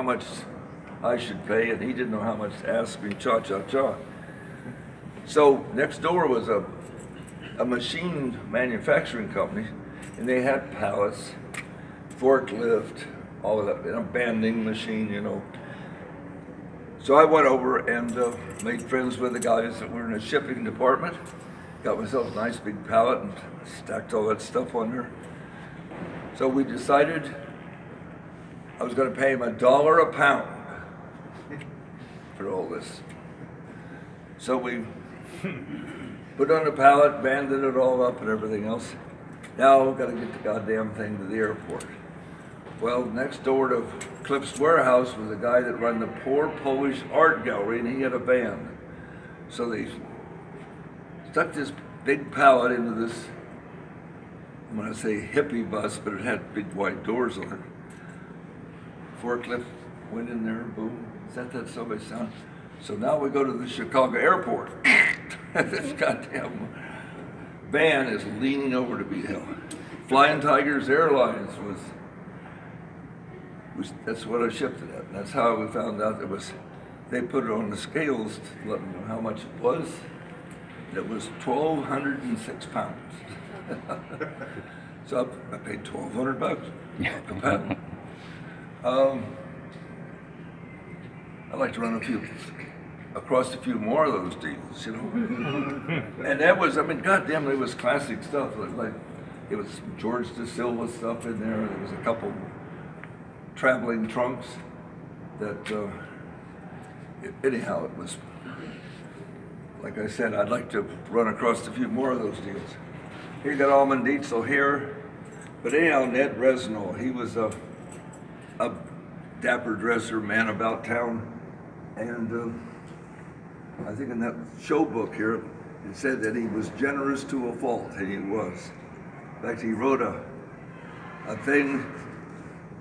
how much I should pay, and he didn't know how much to ask me, cha-cha-cha. So next door was a machine manufacturing company, and they had pallets, forklift, all of that, and a banding machine, you know. So I went over and made friends with the guys that were in the shipping department. Got myself a nice big pallet and stacked all that stuff on there. So we decided I was going to pay him $1 a pound for all this. So we put on the pallet, banded it all up and everything else. Now we've got to get the goddamn thing to the airport. Well, next door to Cliff's warehouse was a guy that ran the Poor Polish Art Gallery, and he had a band. So they stuck this big pallet into this, I'm going to say hippie bus, but it had big white doors on it. Forklift went in there, boom, set that subway sound. So now we go to the Chicago airport. This goddamn van is leaning over to beat hell. Flying Tigers Airlines was that's what I shipped it at. And that's how we found out they put it on the scales to let me know how much it was. It was 1,206 pounds. So I paid $1,200 a pound. I'd like to run across a few more of those deals, you know. And that was, I mean, goddamn, it was classic stuff. Like it was George De Silva stuff in there. There was a couple traveling trunks that, anyhow, it was, like I said, I'd like to run across a few more of those deals. Here you got Almond Dietzel here, but anyhow, Ned Resnall, he was a dapper dresser, man about town, and I think in that show book here, it said that he was generous to a fault, and he was. In fact, he wrote a thing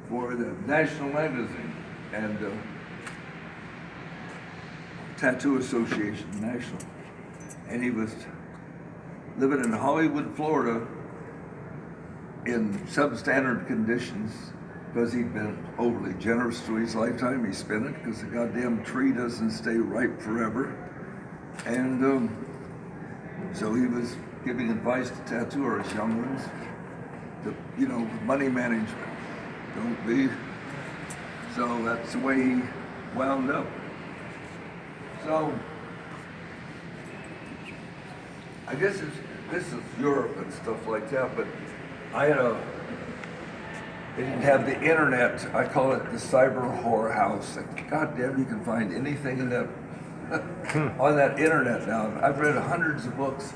for the National Magazine and Tattoo Association National. And he was living in Hollywood, Florida in substandard conditions because he'd been overly generous through his lifetime. He spent it because the goddamn tree doesn't stay ripe forever. And so he was giving advice to tattoo artists, young ones, to, you know, money management. Don't be. So that's the way he wound up. So I guess this is Europe and stuff like that, but they didn't have the internet. I call it the cyber whorehouse. God damn, you can find anything in that on that internet now. I've read hundreds of books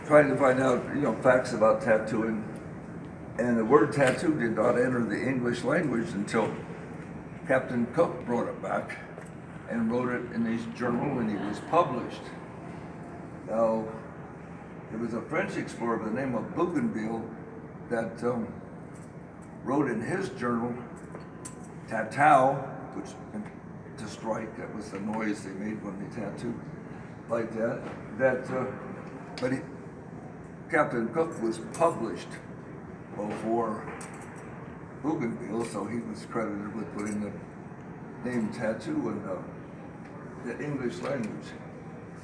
trying to find out, you know, facts about tattooing. And the word tattoo did not enter the English language until Captain Cook brought it back and wrote it in his journal, and he was published. Now, there was a French explorer by the name of Bougainville that wrote in his journal, tattoo, which to strike, that was the noise they made when they tattooed like that. But Captain Cook was published before Bougainville, so he was credited with putting the name tattoo in the English language.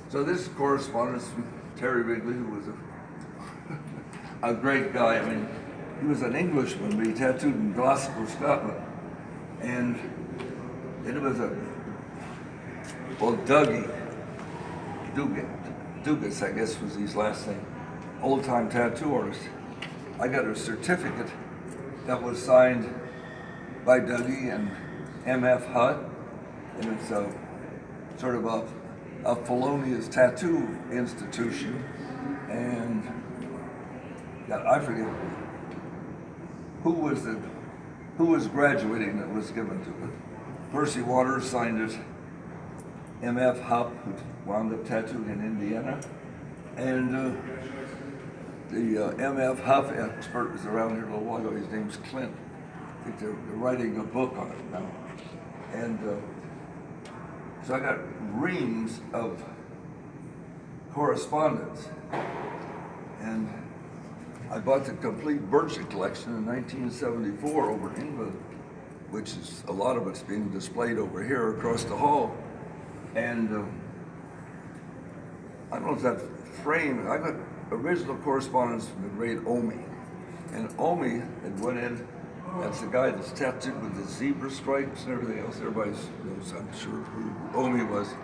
So this correspondence with Terry Wrigley, who was a great guy. I mean, he was an Englishman, but he tattooed in Glasgow, Scotland. And it was Dougie Dugas, I guess was his last name, old-time tattoo artist. I got a certificate that was signed by Dougie and M.F. Hutt, and it's a sort of a felonious tattoo institution, and I forget who was graduating that was given to it. Percy Waters signed it. M.F. Hupp, who wound up tattooing in Indiana, and the M.F. Huff expert was around here a little while ago. His name's Clint. I think they're writing a book on it now. And so I got reams of correspondence. And I bought the complete Birchie collection in 1974 over in England. which is a lot of it's being displayed over here across the hall. And I don't know if that frame, I got original correspondence from the great Omi. And Omi had went in, that's the guy that's tattooed with the zebra stripes and everything else. Everybody knows, I'm sure, who Omi was.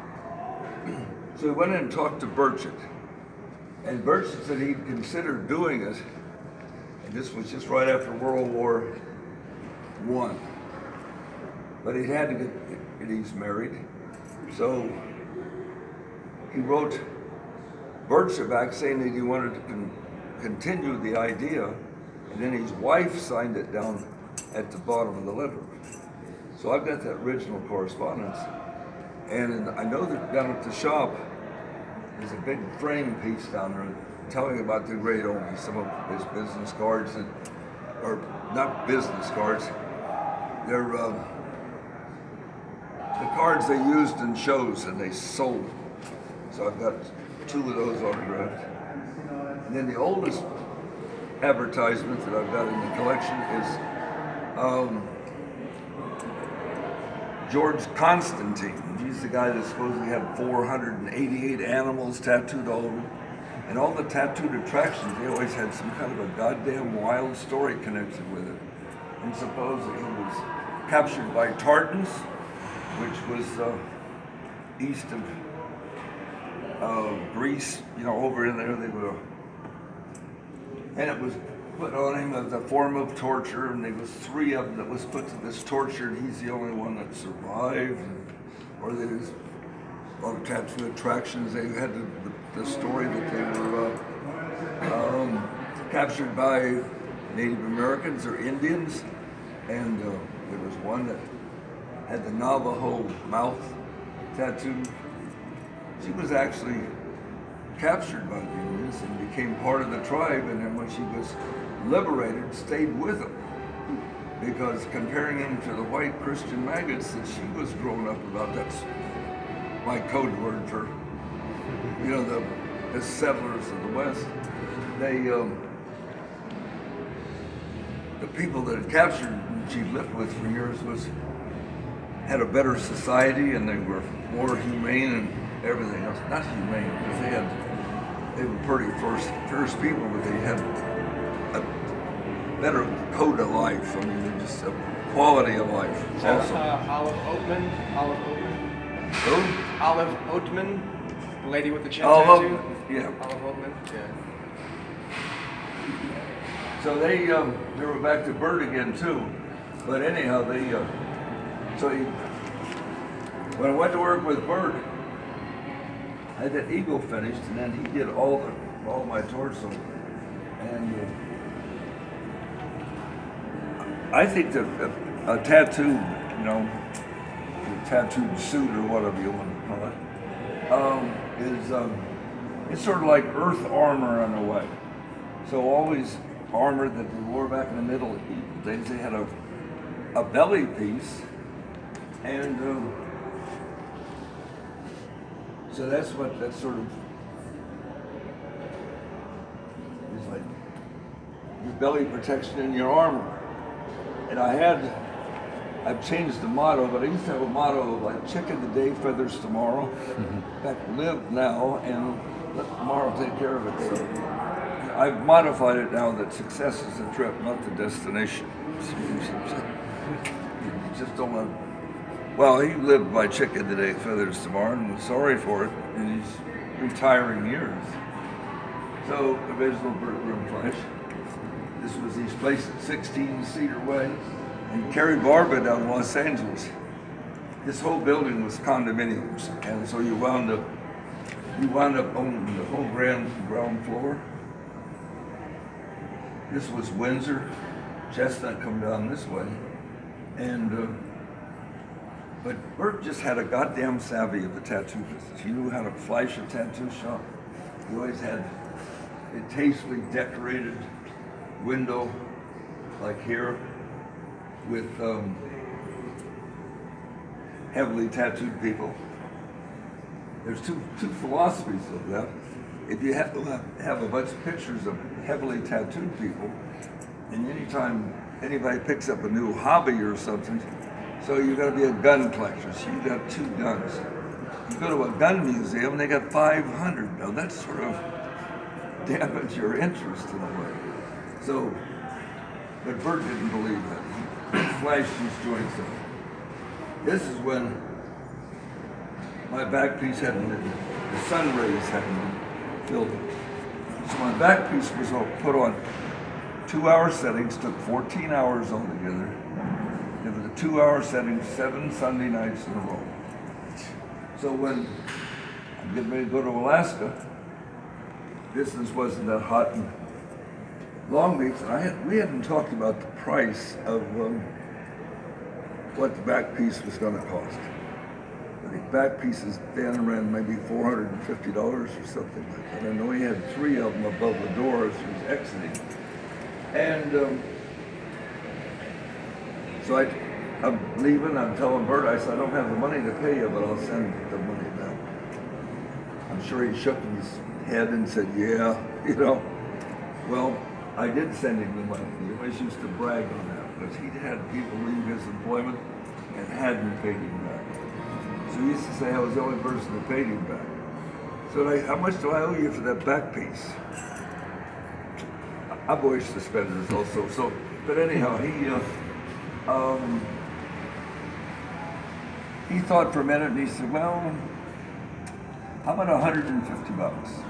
So he went in and talked to Burchett. And Burchett said he'd considered doing it. And this was just right after World War I. But he had to get, he's married. So he wrote Burchett back saying that he wanted to continue the idea. And then his wife signed it down at the bottom of the letter. So I've got that original correspondence. And I know that down at the shop, there's a big frame piece down there telling about the great Omi, some of his business cards, or not business cards, they're the cards they used in shows and they sold. So I've got 2 of those autographed. And then the oldest advertisement that I've got in the collection is George Constantine. He's the guy that supposedly had 488 animals tattooed all over. And all the tattooed attractions, they always had some kind of a goddamn wild story connected with it. And supposedly he was captured by Tartans, which was east of Greece, you know, over in there they were. And it was put on him as a form of torture, and there was 3 of them that was put to this torture, and he's the only one that survived. Or they was all the tattoo attractions. They had the story that they were captured by Native Americans or Indians, and there was one that had the Navajo mouth tattoo. She was actually captured by the Indians and became part of the tribe, and then when she was liberated, stayed with them. Because comparing him to the white Christian maggots that she was growing up about, that's my code word for, you know, the settlers of the West. They, the people that had captured and she lived with for years had a better society, and they were more humane and everything else. Not humane, because they were pretty first people, but they had a better code of life. I mean, just a quality of life. Also, Olive Oatman. Who? Olive Oatman, the lady with the chin Olive tattoo. Oatman, yeah. Olive Oatman. Yeah. So they were back to Bert again too, but anyhow when I went to work with Bert, I had that eagle finished, and then he did all my torso, and I think that a tattoo, you know, a tattooed suit or whatever you want to call it, it's sort of like earth armor in a way. So always armor that they wore back in the Middle Ages, they had a belly piece, and so that sort of is like your belly protection and your armor. And I've changed the motto, but I used to have a motto of like chicken today, feathers tomorrow. In fact, live now and let tomorrow take care of it. So I've modified it now that success is the trip, not the destination. You just don't want. Well, he lived by chicken today, feathers tomorrow, and was sorry for it in his retiring years. So, original Bert Grimm flash. This was his place at 16 Cedar Way, and Cary Barba down in Los Angeles. This whole building was condominiums, and so you wound up owning the whole ground floor. This was Windsor, Chestnut come down this way, and but Bert just had a goddamn savvy of the tattoo business. He knew how to flash a tattoo shop. He always had a tastefully decorated window, like here, with heavily tattooed people. There's two philosophies of that. If you have a bunch of pictures of heavily tattooed people, and anytime anybody picks up a new hobby or something. So you got to be a gun collector. So you got 2 guns. You go to a gun museum, they got 500. Now that sort of damaged your interest in a way. So, but Bert didn't believe that. He flashed these joints up. This is when my back piece hadn't been, the sun rays hadn't been filled. So my back piece was put on 2-hour settings, took 14 hours altogether. It was a 2-hour setting, 7 Sunday nights in a row. So when I'm getting ready to go to Alaska, business wasn't that hot in Long Beach, and we hadn't talked about the price of what the back piece was going to cost. The back pieces then ran maybe $450 or something like that. I know he had 3 of them above the door as he was exiting. And so I'm leaving, I'm telling Bert, I said, I don't have the money to pay you, but I'll send the money back. I'm sure he shook his head and said, yeah, you know. Well, I did send him the money. He always used to brag on that, because he'd had people leave his employment and hadn't paid him back. So he used to say I was the only person that paid him back. So how much do I owe you for that back piece? I'm always suspenders also. So, but anyhow, he thought for a minute and he said, well, how about $150?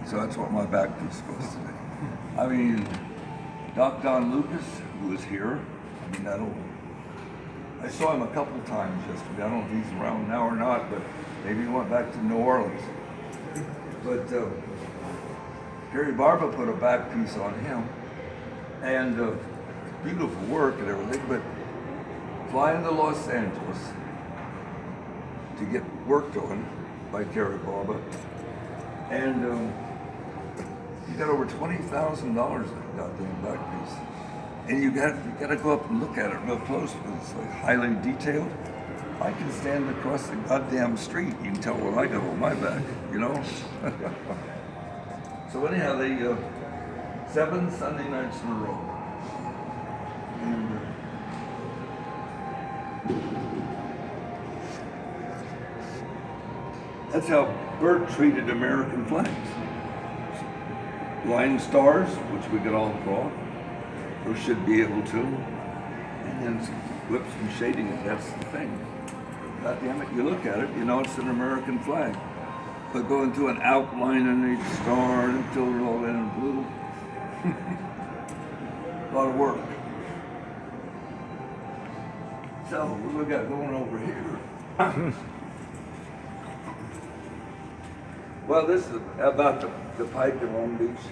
So that's what my back piece was supposed to be. I mean, Doc Don Lucas, who was here, I mean, I saw him a couple times yesterday. I don't know if he's around now or not, but maybe he went back to New Orleans. But Gary Barba put a back piece on him, and beautiful work and everything, but flying to Los Angeles to get worked on by Gary Barba, and you got over $20,000 in that goddamn back piece. And you got to go up and look at it real close, because it's like highly detailed. I can stand across the goddamn street. You can tell what I got on my back, you know? So anyhow, they 7 Sunday nights in a row. And, that's how Bert treated American flags. Line stars, which we could all draw, or should be able to, and then whips and shading it, that's the thing. God damn it, you look at it, you know it's an American flag. But go into an outline and each star and fill it all in blue. A lot of work. So, what do we got going over here? Well, this is about the pike in Long Beach.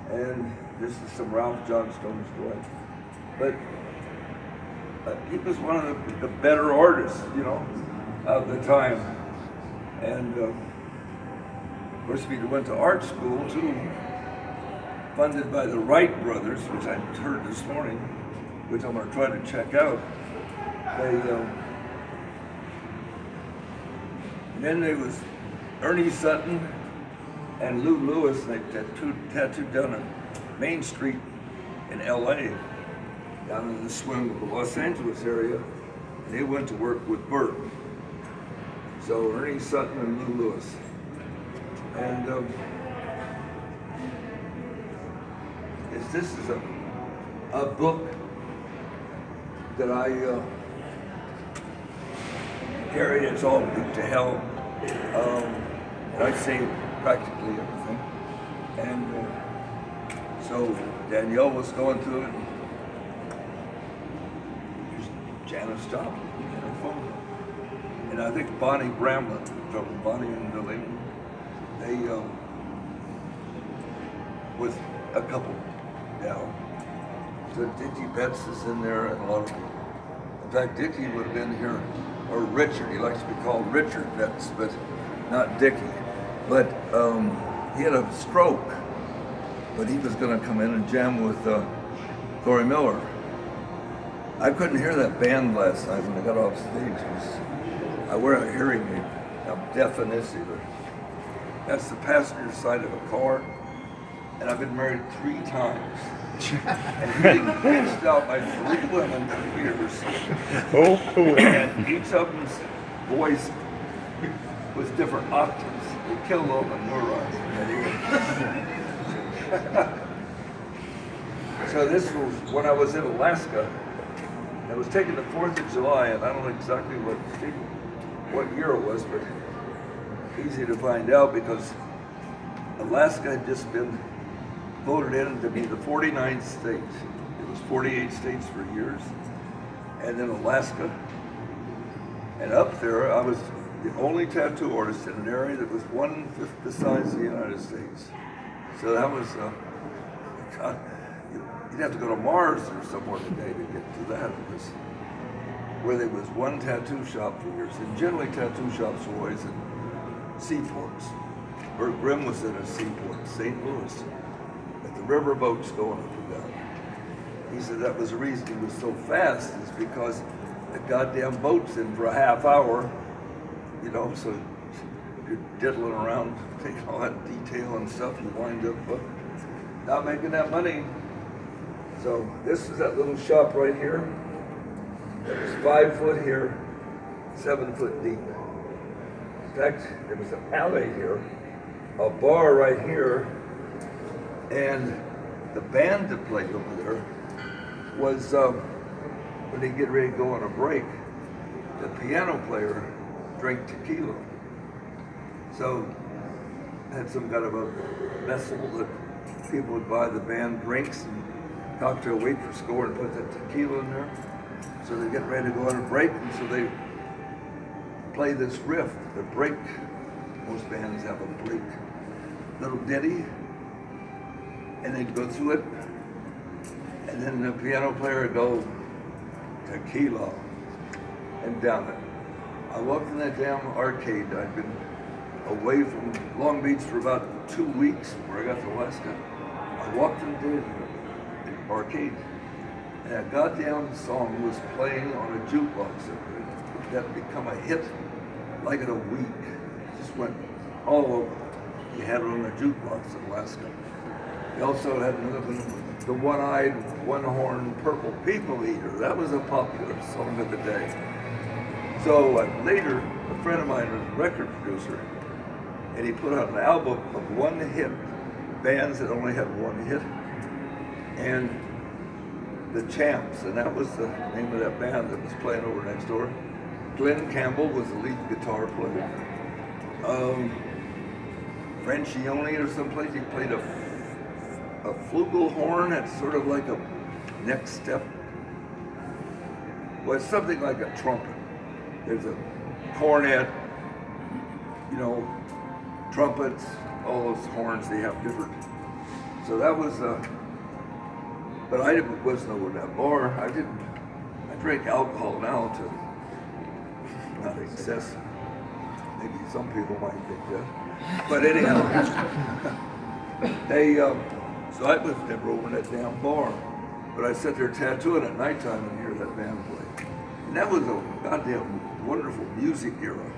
And this is some Ralph Johnstone story. But he was one of the better artists, you know, of the time. And of course, we went to art school too, funded by the Wright brothers, which I heard this morning, which I'm going to try to check out. And then there was Ernie Sutton and Lou Lewis, and they tattooed down on Main Street in LA, down in the swing of the Los Angeles area. And they went to work with Bert. So Ernie Sutton and Lou Lewis. And this is a book that I carry. It's all Beat to Hell. And I say practically everything. And so Danielle was going through it. Here's Janice Joplin and her phone. And I think Bonnie Bramlett from Bonnie and the Lady, they with a couple down. So Dickie Betts is in there and a lot of people. In fact, Dickie would have been here, or Richard, he likes to be called Richard Betts, but not Dickie. But he had a stroke, but he was going to come in and jam with Corey Miller. I couldn't hear that band last night when I got off stage. I wear a hearing aid. I'm deaf in this either. That's the passenger side of a car. and I've been married 3 times. And getting pitched out by 3 women for years. Oh, cool. And each of them's voice was different octaves. It killed all the neurons. So this was when I was in Alaska. It was taken the 4th of July, and I don't know exactly what year it was, but easy to find out because Alaska had just been voted in to be the 49th state. It was 48 states for years, and then Alaska. And up there, I was the only tattoo artist in an area that was 1/5 the size of the United States. So that was, God, you'd have to go to Mars or somewhere today to get to that, because where there was one tattoo shop for years, and generally tattoo shops were always in seaports. Bert Grimm was in a seaport, St. Louis, at the river boats going up and down. He said that was the reason he was so fast, is because the goddamn boat's in for a half hour, you know, so you're diddling around, taking all that detail and stuff, you wind up not making that money. So this is that little shop right here. It was 5 foot here, 7 foot deep. In fact, there was an alley here, a bar right here, and the band that played over there was, when they get ready to go on a break, the piano player drank tequila. So had some kind of a vessel that people would buy the band drinks and cocktail waitress score and put that tequila in there. So they get ready to go on a break, and so they play this riff, the break. Most bands have a break little ditty, and they'd go through it, and then the piano player would go tequila and down it. I walked in that damn arcade. I'd been away from Long Beach for about 2 weeks before I got to Alaska. I walked into the arcade, and that goddamn song was playing on a jukebox that had become a hit like in a week. It just went all over. You had it on a jukebox in Alaska. They also had another one, the one-eyed, one-horned purple people eater. That was a popular song of the day. So later, a friend of mine was a record producer, and he put out an album of one-hit bands that only had one hit, and the Champs, and that was the name of that band that was playing over next door. Glenn Campbell was the lead guitar player. Francione or someplace, he played a flugelhorn. That's sort of like a next step. Well, it's something like a trumpet. There's a cornet, you know, trumpets, all those horns, they have different. So that was, but I wasn't over that bar. I drink alcohol now to not excess. Maybe some people might think that. But anyhow, so I was never over in that damn bar. But I sat there tattooing at nighttime and hear that band play. And that was a goddamn wonderful music era.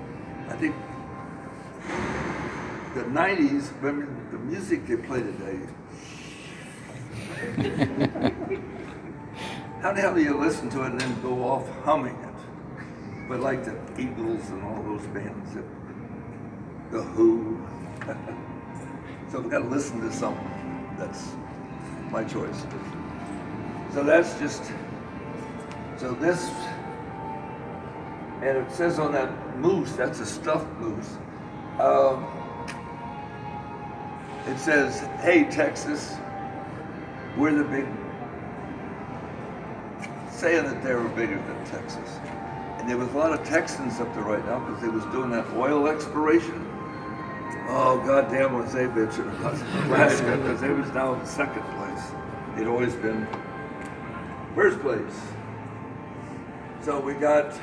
I think the 90s, remember the music they play today. How the hell do you listen to it and then go off humming it? But like the Eagles and all those bands, the Who. So I've got to listen to something. That's my choice. So that's just, so this, and it says on that moose, that's a stuffed moose. It says, hey Texas, we're the big, saying that they were bigger than Texas. And there was a lot of Texans up there right now because they was doing that oil exploration. Oh, goddamn was they bitching about Alaska because they was now in second place. They'd always been first place. So we got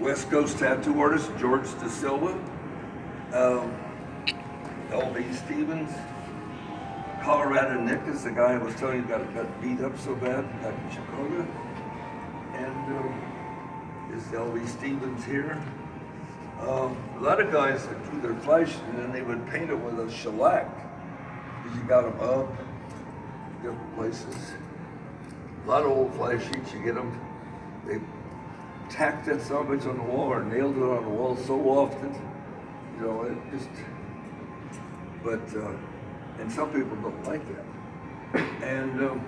West Coast tattoo artist George Da Silva, L.B. Stevens, Colorado Nick is the guy I was telling you got beat up so bad back in Chicago. And is L.B. Stevens here. A lot of guys that drew their flesh and then they would paint it with a shellac. You got them up, different places. A lot of old fly sheets, you get them. They tacked that son of a bitch on the wall or nailed it on the wall so often. You know, it just, but, and some people don't like that. And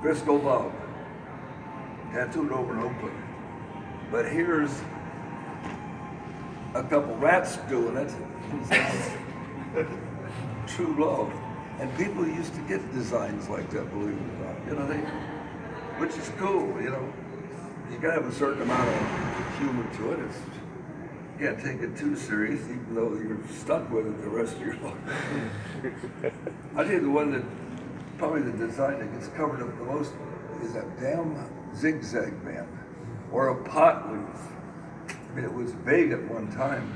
Frisco Bob, tattooed over in Oakland. But here's a couple rats doing it. True love. And people used to get designs like that, believe it or not. You know, which is cool, you know. You gotta have a certain amount of humor to it. You can't take it too serious, even though you're stuck with it the rest of your life. I think the one that, probably the design that gets covered up the most is that damn zigzag band, or a pot leaf. I mean, it was big at one time,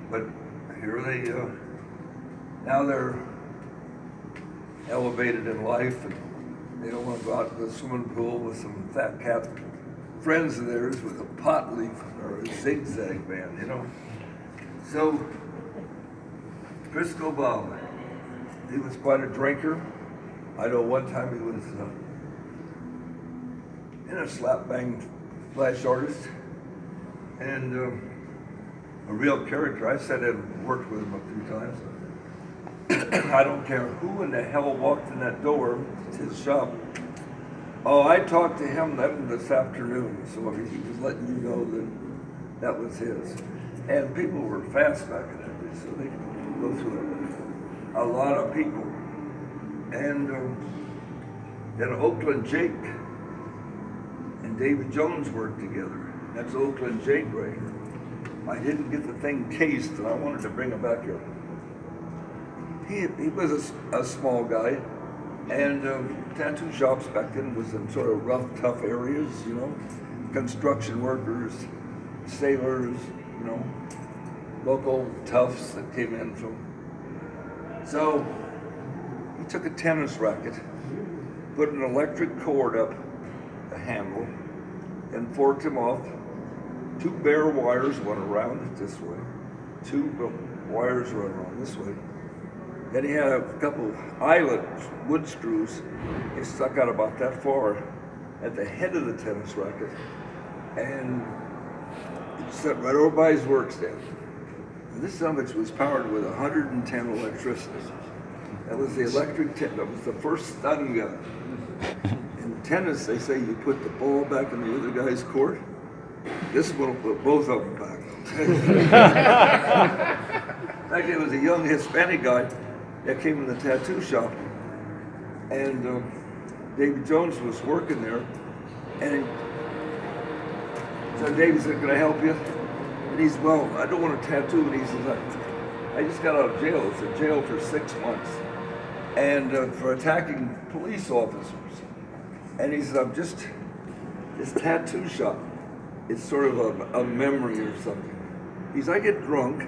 but here they, now they're elevated in life, and they don't want to go out to the swimming pool with some fat cat friends of theirs with a pot leaf or a zigzag band, you know. So, Frisco Bob, he was quite a drinker. I know one time he was in a slap bang flash artist, and a real character. I sat in and worked with him a few times. I don't care who in the hell walked in that door, it's his shop. Oh, I talked to him this afternoon, so he was letting you know that that was his. And people were fast back in that day, so they could go through a lot of people. And then Oakland Jake and David Jones worked together. That's Oakland Jake right here. I didn't get the thing cased, and I wanted to bring him back here. He was a small guy, and tattoo shops back then was in sort of rough, tough areas, you know, construction workers, sailors, you know, local toughs that came in from. So he took a tennis racket, put an electric cord up the handle, and forked him off. Two bare wires went around it this way, two wires run around this way. Then he had a couple eyelet wood screws. They stuck out about that far at the head of the tennis racket, and it set right over by his workstand. And this son of a bitch was powered with 110 electricity. That was the electric that was the first stun gun. In tennis, they say you put the ball back in the other guy's court. This one will put both of them back. In fact, it was a young Hispanic guy that came in the tattoo shop, and David Jones was working there, and so David said, "Can I help you?" And he said, "Well, I don't want a tattoo." And he says, "I just got out of jail. It's in jail for 6 months, and for attacking police officers." And he said, "I'm just this tattoo shop. It's sort of a memory or something." He said, "I get drunk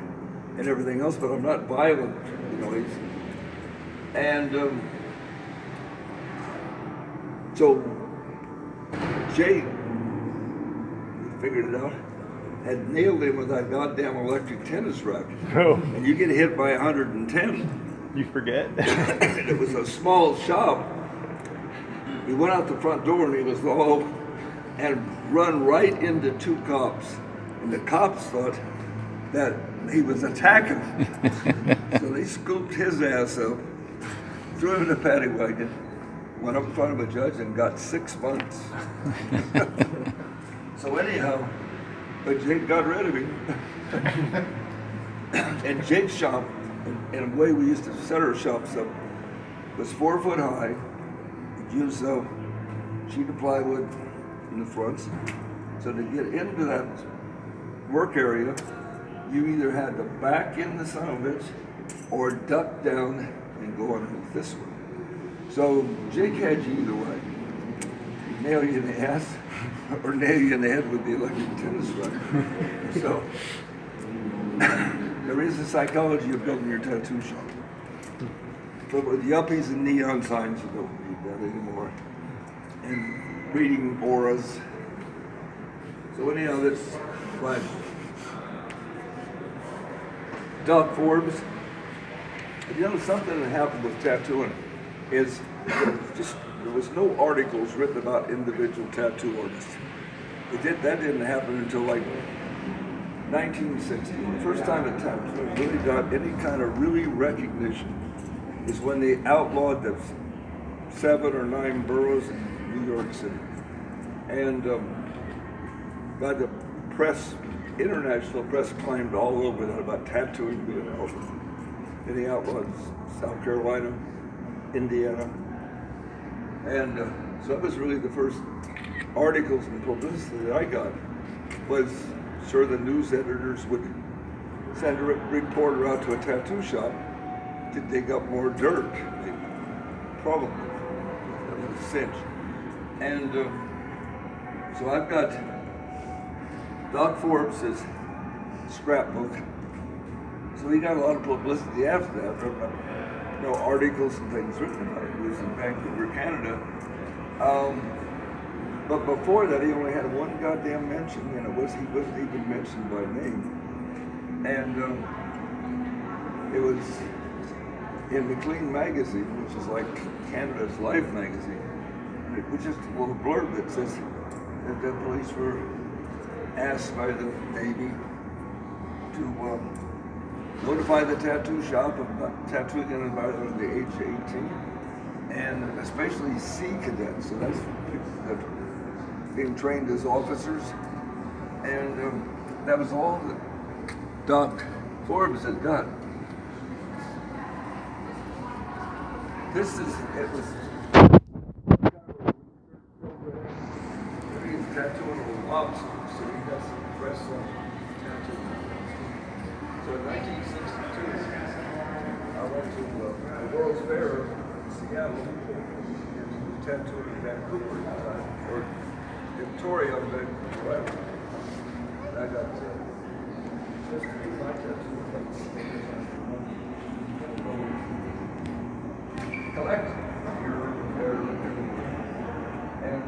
and everything else, but I'm not violent, you know." And so Jay, he figured it out, had nailed him with that goddamn electric tennis racket. Oh. And you get hit by 110. You forget? And it was a small shop. He went out the front door and he was low and run right into two cops. And the cops thought that he was attacking them. So they scooped his ass up, threw him in a paddy wagon, went up in front of a judge and got 6 months. So anyhow, but Jake got rid of him. And Jake's shop, in a way we used to set our shops up, was 4 foot high. You'd use a sheet of plywood in the fronts. So to get into that work area, you either had to back in the son of it or duck down and go underneath this one. So Jake had you either way. He'd nail you in the ass or nail you in the head with the electric tennis racket. So there is a psychology of building your tattoo shop. But with yuppies and neon signs, you don't need that anymore. And reading auras. So anyhow, that's flash. Doc Forbes, You know, something that happened with tattooing is there was no articles written about individual tattoo artists. That didn't happen until like 1960. The first time that tattooing really got any kind of really recognition is when they outlawed the 7 or 9 boroughs in New York City. And by the press, international press claimed all over that about tattooing being over. And they outlawed South Carolina, Indiana. And so that was really the first articles and publicity that I got. Was sure the news editors would send a reporter out to a tattoo shop to dig up more dirt. Probably. That was a cinch. And so I've got Doc Forbes' scrapbook. So he got a lot of publicity after that, from articles and things written about it. He was in Vancouver, Canada. But before that, he only had one goddamn mention, and he wasn't even mentioned by name. And it was in McLean magazine, which is like Canada's Life magazine, which is a little blurb that says that the police were asked by the Navy to notify the tattoo shop about tattooing anybody under the age of 18, and especially sea cadets. So that's people that are being trained as officers, and that was all that Doc Forbes had done. It was he's tattooing a lobster, so he got some press on tattoo. So in 1962, I went to the World's Fair in Seattle and tattooed in Vancouver, or Victoria, whatever. And I got just to do my tattoo collect here and there, and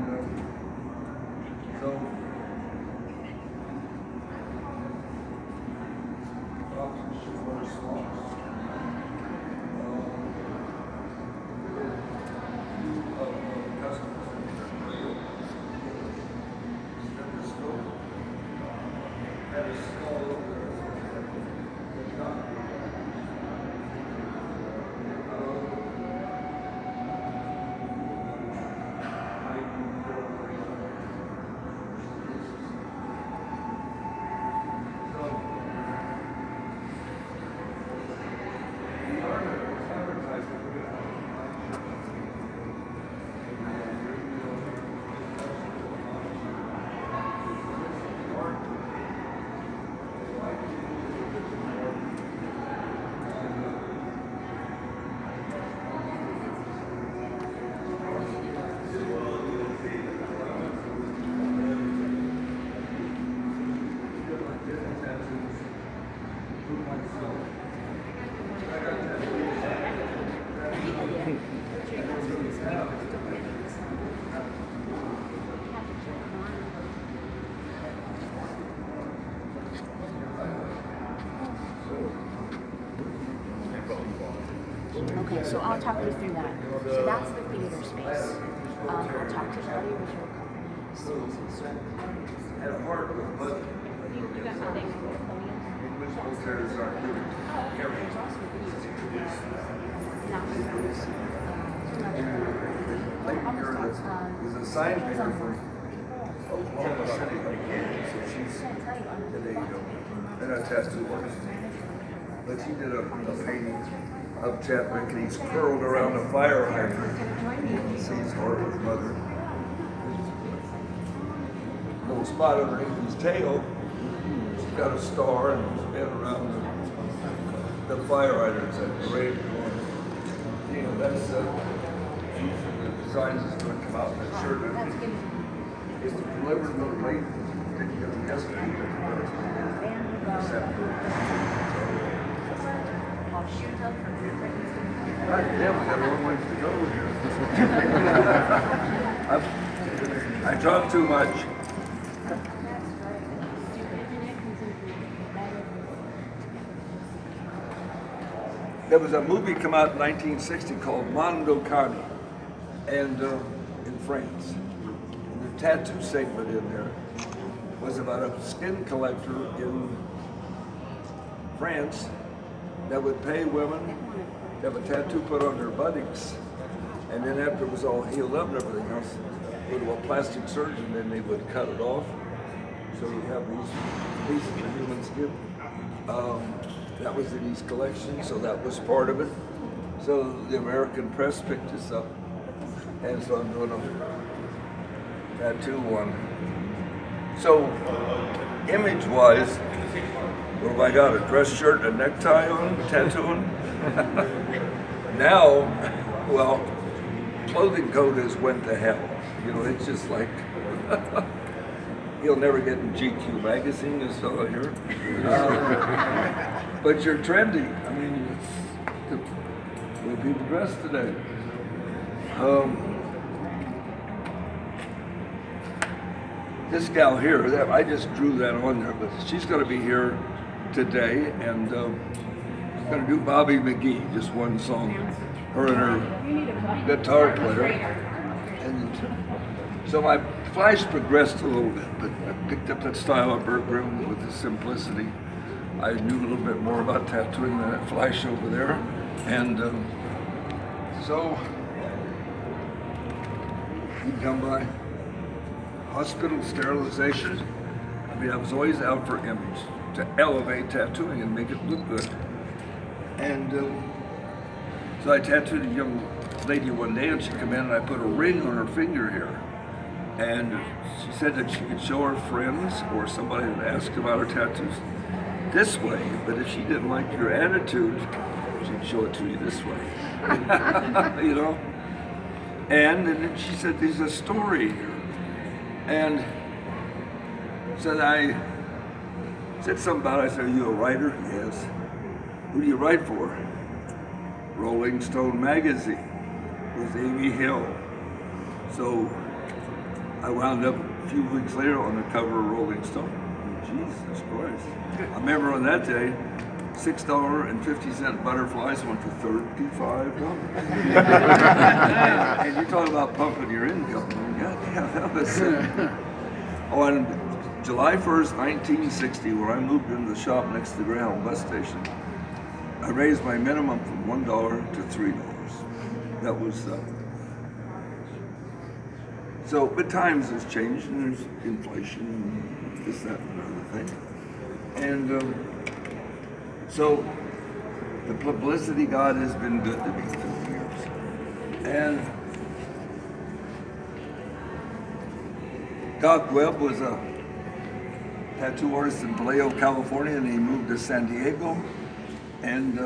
so Okay, so I'll talk you through that. So that's the theater space. I'll talk to the audiovisual company. At heart, but You got my name for the podium? invisible chairs aren't really carrying. There's a sign painter from Oklahoma City, so she's and a tattoo artist. But she did a painting of Chapman, and he's curled around a fire hydrant. He sees Harper's mother. Little spot underneath his tail. She's got a star and it's been around the fire hydrants at parade. You know, that's the designs is going to come out in that shirt. It's delivered a little late. Yesterday. God damn, we got a long ways to go here. I talk too much. there was a movie come out in 1960 called Mondo Cane, and in France. And the tattoo segment in there was about a skin collector in France that would pay women to have a tattoo put on their buttocks, and then after it was all healed up and everything else, go to a plastic surgeon, then they would cut it off. So you have these pieces of human skin. That was in his collection, so that was part of it. So the American press picked this up, and so I'm doing a tattoo one. So image-wise, what have I got? A dress shirt, a necktie on, tattooing? Now, well, clothing code has went to hell. You know, it's just like, you'll never get in GQ magazine, this fellow here. But you're trendy. I mean, it's the way people dress today. This gal here, I just drew that on there, but she's going to be here today, and she's going to do Bobby McGee, just one song. Her and her guitar player. And so my flash progressed a little bit, but I picked up that style of Bert Grimm with the simplicity. I knew a little bit more about tattooing than that flash over there. And so you come by hospital sterilization. I mean, I was always out for image, to elevate tattooing and make it look good. And so I tattooed a young lady one day, and she came in and I put a ring on her finger here. And she said that she could show her friends or somebody that asked about her tattoos this way, but if she didn't like your attitude, she'd show it to you this way. You know? And then she said, there's a story here. And said, I said something about it. I said, are you a writer? Yes. Who do you write for? Rolling Stone magazine with Amy Hill. So I wound up a few weeks later on the cover of Rolling Stone. Jesus Christ. I remember on that day, $6.50 butterflies went for $35. And you talk about pumping your income. Yeah, that was on July 1st, 1960, where I moved into the shop next to the Greyhound bus station, I raised my minimum from $1 to $3. That was so, but times has changed, and there's inflation and this, that, and another thing. And so the publicity god has been good to me through the years. And Doc Webb was a tattoo artist in Vallejo, California, and he moved to San Diego. And